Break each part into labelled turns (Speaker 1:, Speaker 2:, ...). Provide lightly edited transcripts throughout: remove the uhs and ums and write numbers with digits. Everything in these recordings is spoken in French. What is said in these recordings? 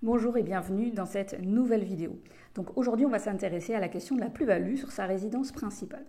Speaker 1: Bonjour et bienvenue dans cette nouvelle vidéo. Donc aujourd'hui on va s'intéresser à la question de la plus-value sur sa résidence principale.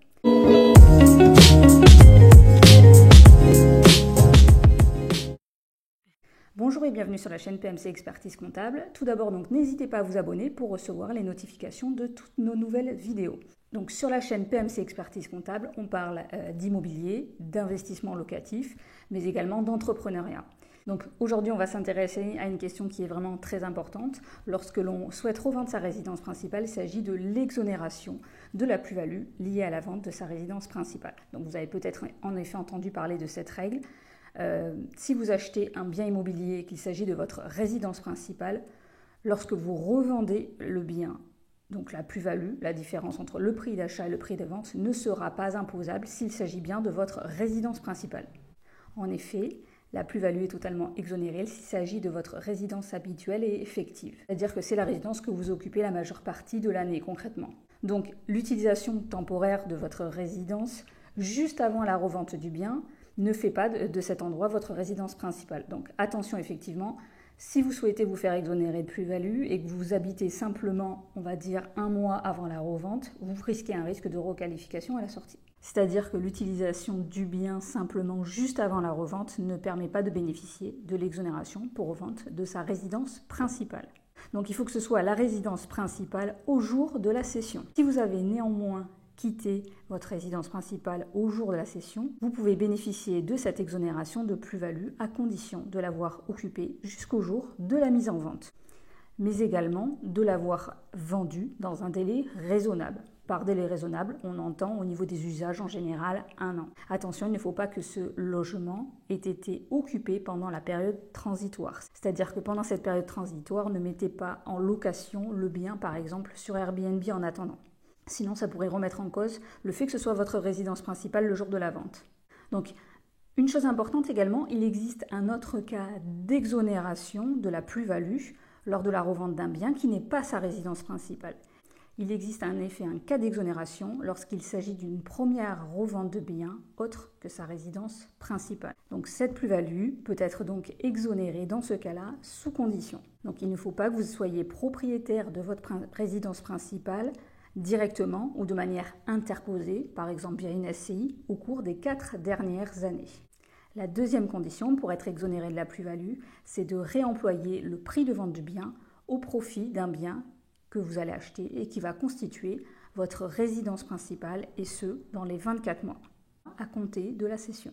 Speaker 1: Bonjour et bienvenue sur la chaîne PMC Expertise Comptable. Tout d'abord donc n'hésitez pas à vous abonner pour recevoir les notifications de toutes nos nouvelles vidéos. Donc sur la chaîne PMC Expertise Comptable, on parle d'immobilier, d'investissement locatif, mais également d'entrepreneuriat. Donc aujourd'hui, on va s'intéresser à une question qui est vraiment très importante. Lorsque l'on souhaite revendre sa résidence principale, il s'agit de l'exonération de la plus-value liée à la vente de sa résidence principale. Donc vous avez peut-être en effet entendu parler de cette règle. Si vous achetez un bien immobilier et qu'il s'agit de votre résidence principale, lorsque vous revendez le bien, donc la plus-value, la différence entre le prix d'achat et le prix de vente, ne sera pas imposable s'il s'agit bien de votre résidence principale. En effet, la plus-value est totalement exonérée s'il s'agit de votre résidence habituelle et effective. C'est-à-dire que c'est la résidence que vous occupez la majeure partie de l'année concrètement. Donc l'utilisation temporaire de votre résidence juste avant la revente du bien ne fait pas de cet endroit votre résidence principale. Donc attention effectivement, si vous souhaitez vous faire exonérer de plus-value et que vous habitez simplement, on va dire, un mois avant la revente, vous risquez un risque de requalification à la sortie. C'est-à-dire que l'utilisation du bien simplement juste avant la revente ne permet pas de bénéficier de l'exonération pour revente de sa résidence principale. Donc il faut que ce soit la résidence principale au jour de la cession. Si vous avez néanmoins quitté votre résidence principale au jour de la cession, vous pouvez bénéficier de cette exonération de plus-value à condition de l'avoir occupée jusqu'au jour de la mise en vente, mais également de l'avoir vendue dans un délai raisonnable. Par délai raisonnable, on entend au niveau des usages en général 1 an. Attention, il ne faut pas que ce logement ait été occupé pendant la période transitoire. C'est-à-dire que pendant cette période transitoire, ne mettez pas en location le bien, par exemple, sur Airbnb en attendant. Sinon, ça pourrait remettre en cause le fait que ce soit votre résidence principale le jour de la vente. Donc, une chose importante également, il existe un autre cas d'exonération de la plus-value lors de la revente d'un bien qui n'est pas sa résidence principale. Il existe en effet un cas d'exonération lorsqu'il s'agit d'une première revente de biens autre que sa résidence principale. Donc cette plus-value peut être donc exonérée dans ce cas-là sous condition. Donc il ne faut pas que vous soyez propriétaire de votre résidence principale directement ou de manière interposée, par exemple via une SCI, au cours des 4 dernières années. La deuxième condition pour être exonéré de la plus-value, c'est de réemployer le prix de vente du bien au profit d'un bien que vous allez acheter et qui va constituer votre résidence principale, et ce, dans les 24 mois à compter de la cession.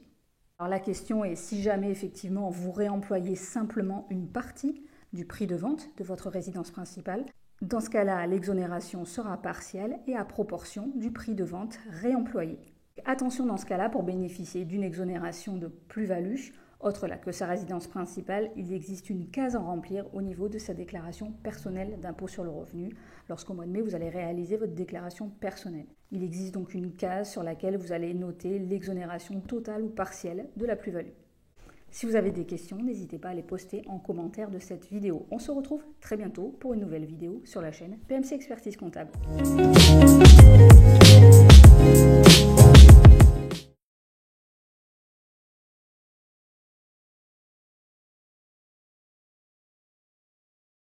Speaker 1: Alors la question est, si jamais effectivement vous réemployez simplement une partie du prix de vente de votre résidence principale, dans ce cas-là, l'exonération sera partielle et à proportion du prix de vente réemployé. Attention dans ce cas-là, pour bénéficier d'une exonération de plus-value, autre là que sa résidence principale, il existe une case à remplir au niveau de sa déclaration personnelle d'impôt sur le revenu lorsqu'au mois de mai, vous allez réaliser votre déclaration personnelle. Il existe donc une case sur laquelle vous allez noter l'exonération totale ou partielle de la plus-value. Si vous avez des questions, n'hésitez pas à les poster en commentaire de cette vidéo. On se retrouve très bientôt pour une nouvelle vidéo sur la chaîne PMC Expertise Comptable.